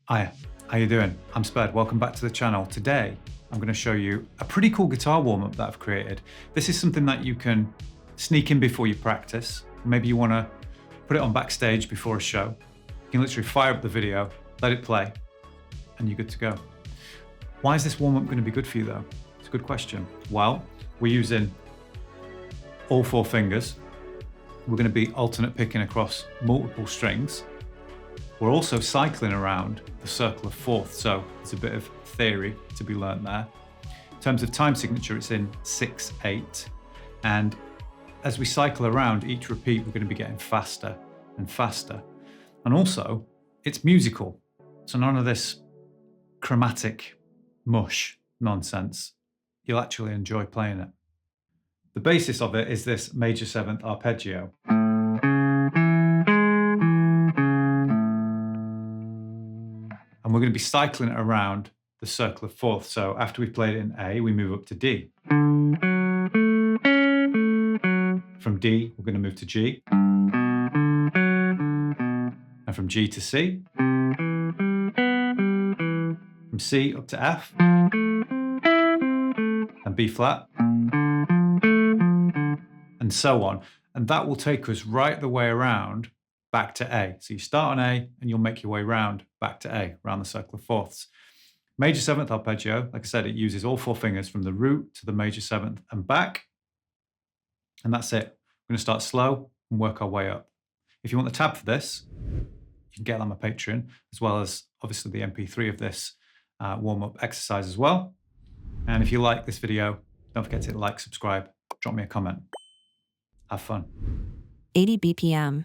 Hiya, how you doing? I'm Sped, welcome back to the channel. Today, I'm gonna show you a pretty cool guitar warm-up that I've created. This is something that you can sneak in before you practice. Maybe you wanna put it on backstage before a show. You can literally fire up the video, let it play, and you're good to go. Why is this warm-up gonna be good for you though? It's a good question. Well, we're using all 4 fingers. We're gonna be alternate picking across multiple strings. We're also cycling around the circle of fourths, so there's a bit of theory to be learnt there. In terms of time signature, it's in 6/8, and as we cycle around each repeat, we're going to be getting faster and faster. And also, it's musical, so none of this chromatic mush nonsense. You'll actually enjoy playing it. The basis of it is this major 7th arpeggio. And we're going to be cycling it around the circle of fourths. So after we've played it in A, we move up to D. From D, we're going to move to G. And from G to C. From C up to F. And B flat. And so on. And that will take us right the way around back to A. So you start on A and you'll make your way round back to A, around the circle of fourths. Major 7th arpeggio, like I said, it uses all 4 fingers from the root to the major 7th and back. And that's it. We're going to start slow and work our way up. If you want the tab for this, you can get it on my Patreon, as well as obviously the MP3 of this warm-up exercise as well. And if you like this video, don't forget to hit like, subscribe, drop me a comment. Have fun. 80 BPM.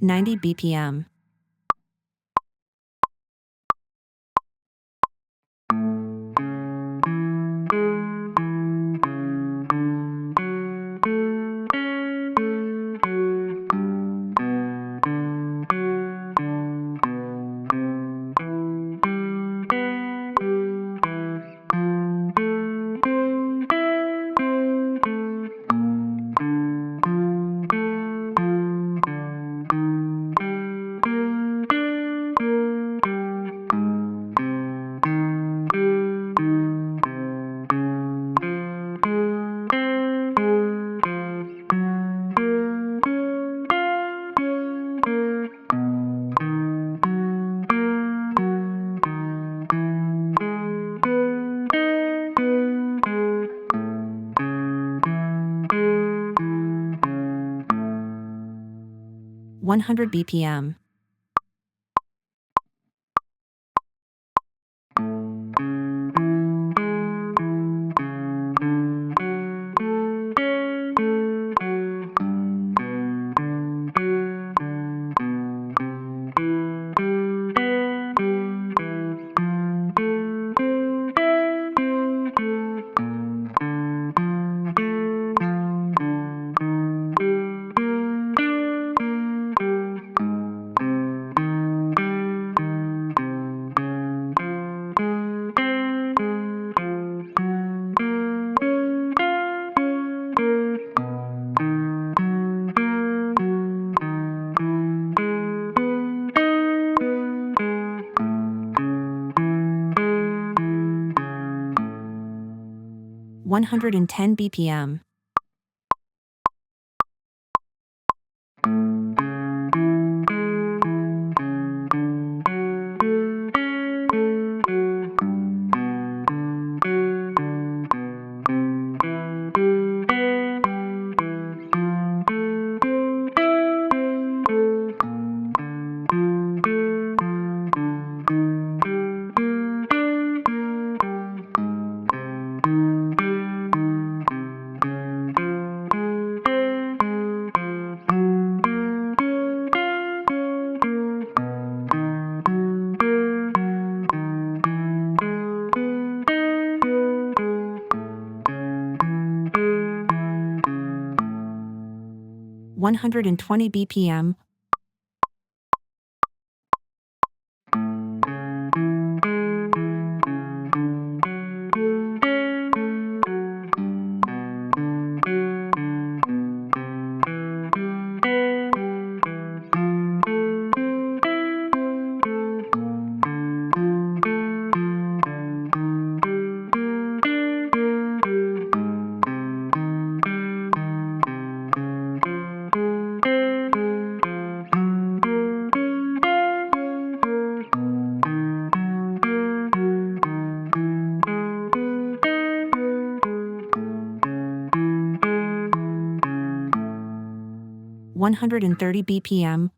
Ninety BPM. One hundred BPM. One hundred and 10 BPM. 120 BPM, 130 BPM,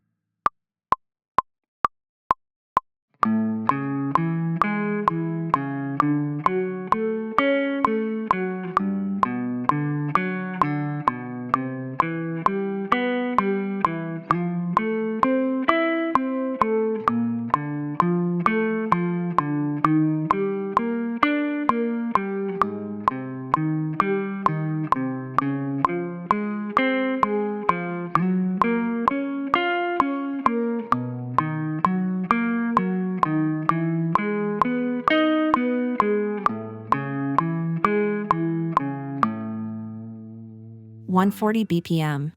140 BPM,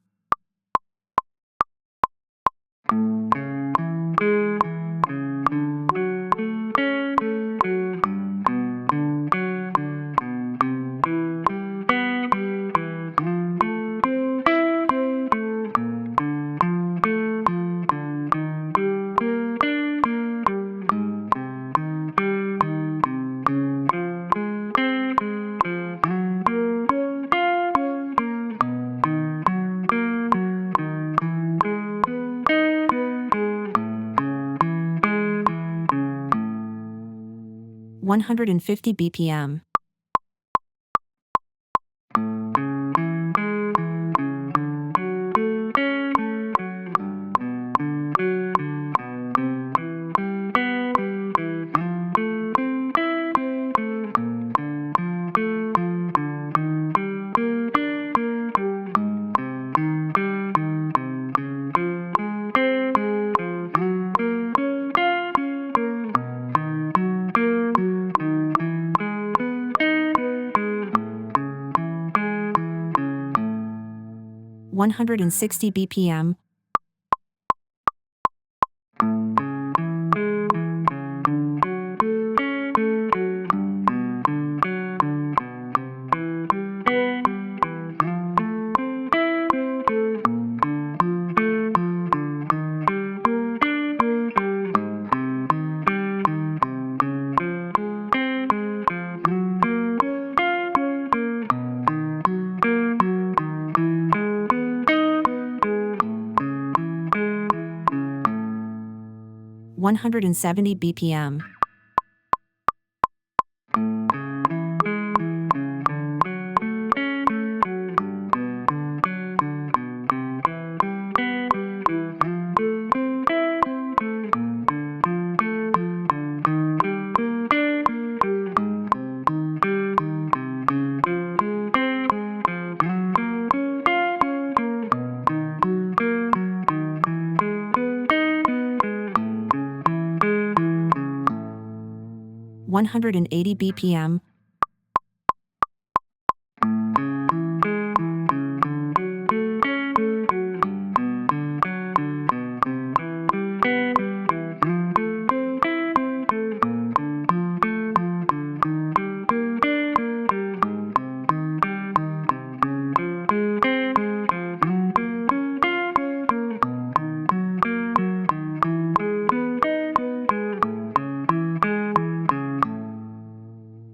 150 BPM, 160 BPM, 170 BPM, 180 BPM,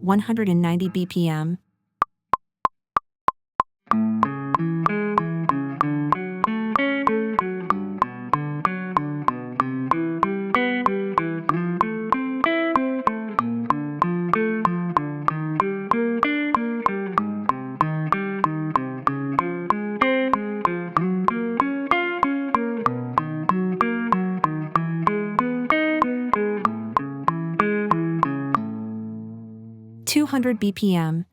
190 BPM, 200 BPM,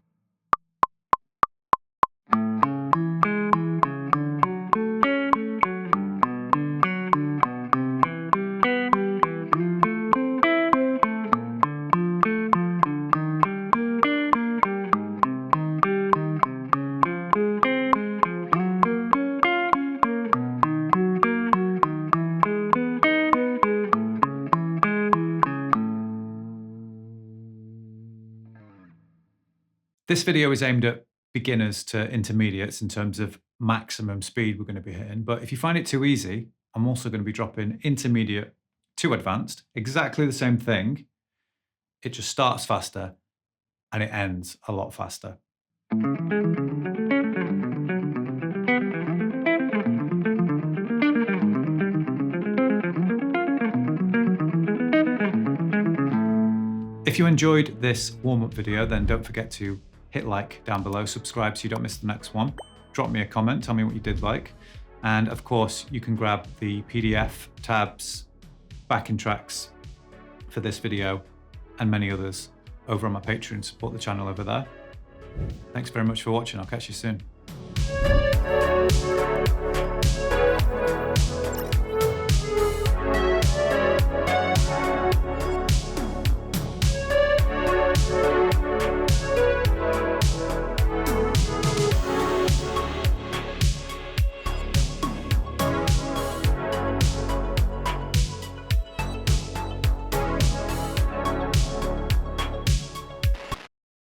This video is aimed at beginners to intermediates in terms of maximum speed we're going to be hitting. But if you find it too easy, I'm also going to be dropping intermediate to advanced, exactly the same thing. It just starts faster and it ends a lot faster. If you enjoyed this warm-up video, then don't forget to hit like down below, subscribe so you don't miss the next one. Drop me a comment, tell me what you did like. And of course, you can grab the PDF, tabs, backing tracks for this video and many others over on my Patreon. Support the channel over there. Thanks very much for watching. I'll catch you soon.